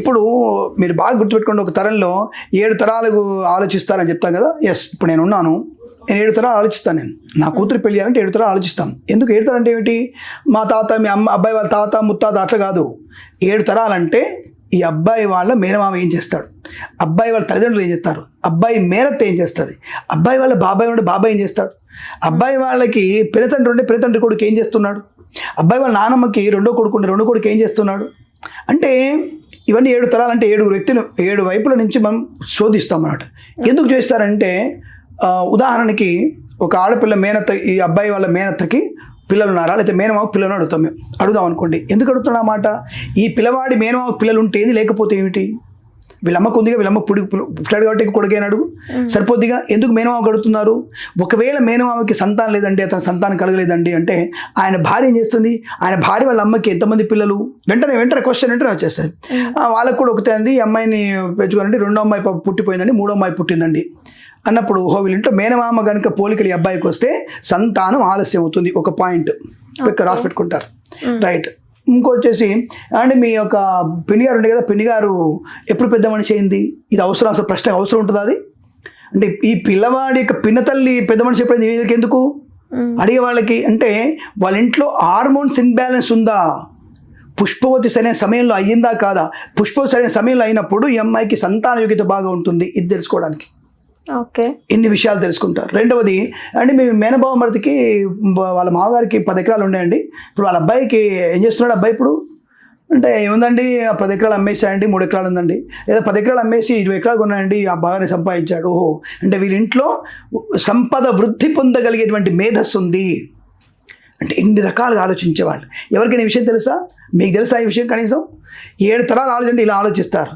ఇప్పుడు మీరు బాగా గుర్తుపెట్టుకోండి, ఒక తరంలో 7 తరాలకు ఆలోచిస్తారని చెప్తాను కదా. ఎస్, ఇప్పుడు నేను ఉన్నాను, నేను 7 తరాలు ఆలోచిస్తాను. నేను నా కూతురు పెళ్ళి అంటే 7 తరాలు ఆలోచిస్తాం. ఎందుకు 7 తరాలు అంటే ఏమిటి? మా తాత, మీ అమ్మ, అబ్బాయి వాళ్ళ తాత ముత్తాత అట్లా కాదు. 7 తరాలంటే ఈ అబ్బాయి వాళ్ళ మేనమామ ఏం చేస్తాడు, అబ్బాయి వాళ్ళ తల్లిదండ్రులు ఏం చేస్తారు, అబ్బాయి మేనత్త ఏం చేస్తుంది, అబ్బాయి వాళ్ళ బాబాయ్ ఉంటే బాబాయ్ ఏం చేస్తాడు, అబ్బాయి వాళ్ళకి పెనతండ్రి ఉంటే పెనతండ్రి కొడుకు ఏం చేస్తున్నాడు, అబ్బాయి వాళ్ళ నానమ్మకి రెండో కొడుకు ఉంటే రెండో కొడుకు ఏం చేస్తున్నాడు. అంటే ఇవన్నీ 7 తరాలు అంటే 7 వ్యక్తులు 7 వైపుల నుంచి మనం శోధిస్తాం అన్నమాట. ఎందుకు చేస్తారంటే ఉదాహరణకి ఒక ఆడపిల్ల మేనత్త, ఈ అబ్బాయి వాళ్ళ మేనత్తకి పిల్లలు ఉన్నారా, లేకపోతే మేనమావ పిల్లలు అడుగుదాం అనుకోండి. ఎందుకు అడుగుతున్నా మాట, ఈ పిల్లవాడి మేనమావ పిల్లలు ఉంటే ఏది, లేకపోతే ఏమిటి? వీళ్ళమ్మకు ఉందిగా, వీళ్ళమ్మ పుట్టాడు కాబట్టి కొడుకేని అడుగు సరిపోద్దిగా. ఎందుకు మేనమావకు అడుగుతున్నారు? ఒకవేళ మేనమావకి సంతానం లేదండి, అతను సంతానం కలగలేదండి అంటే ఆయన భార్య ఏం చేస్తుంది, ఆయన భార్య వాళ్ళ అమ్మకి ఎంతమంది పిల్లలు, వెంటనే క్వశ్చన్ వెంటనే వచ్చేస్తుంది. వాళ్ళకు కూడా ఒకటే అంది, ఈ అమ్మాయిని పెంచుకోనండి, రెండో అమ్మాయి పుట్టిపోయిందండి, మూడో అమ్మాయి పుట్టిందండి అన్నప్పుడు వీళ్ళింట్లో మేనమామ కనుక పోలికలు ఈ అబ్బాయికి వస్తే సంతానం ఆలస్యం అవుతుంది. ఒక పాయింట్ ఇక్కడ రాసి పెట్టుకుంటారు. రైట్. ఇంకోటి వచ్చేసి అంటే మీ యొక్క పిన్ని గారు ఉండే కదా, పిన్ని గారు ఎప్పుడు పెద్ద మనిషి అయింది, ఇది అవసరం, అసలు ప్రశ్న అవసరం ఉంటుంది అది. అంటే ఈ పిల్లవాడి యొక్క పిన్న తల్లి పెద్ద మనిషి ఎప్పుడైంది వీళ్ళకి ఎందుకు అడిగే వాళ్ళకి అంటే వాళ్ళ ఇంట్లో హార్మోన్స్ ఇన్బ్యాలెన్స్ ఉందా, పుష్పవతి సరైన సమయంలో అయ్యిందా కాదా, పుష్పవతి సరైన సమయంలో అయినప్పుడు ఈ అమ్మాయికి సంతాన యోగ్యత బాగా ఉంటుంది. ఇది తెలుసుకోవడానికి ఓకే, ఇన్ని విషయాలు తెలుసుకుంటారు. రెండవది అంటే మీ మేనబావ మరిదికి వాళ్ళ మామగారికి 10 ఎకరాలు ఉన్నాయండి. ఇప్పుడు వాళ్ళ అబ్బాయికి ఏం చేస్తున్నాడు అబ్బాయి ఇప్పుడు అంటే ఏముందండి, 10 ఎకరాలు అమ్మేసాయండి, 3 ఎకరాలు ఉందండి, లేదా 10 ఎకరాలు అమ్మేసి 20 ఎకరాలు కొన్నాయండి, ఆ బాగానే సంపాదించాడు. ఓహో, అంటే వీళ్ళ ఇంట్లో సంపద వృద్ధి పొందగలిగేటువంటి మేధస్సు ఉంది. అంటే ఇన్ని రకాలుగా ఆలోచించేవాళ్ళు. ఎవరికైనా విషయం తెలుసా, మీకు తెలుసా ఈ విషయం? కనీసం 7 తరాలు ఆలోచించి ఇలా ఆలోచిస్తారు.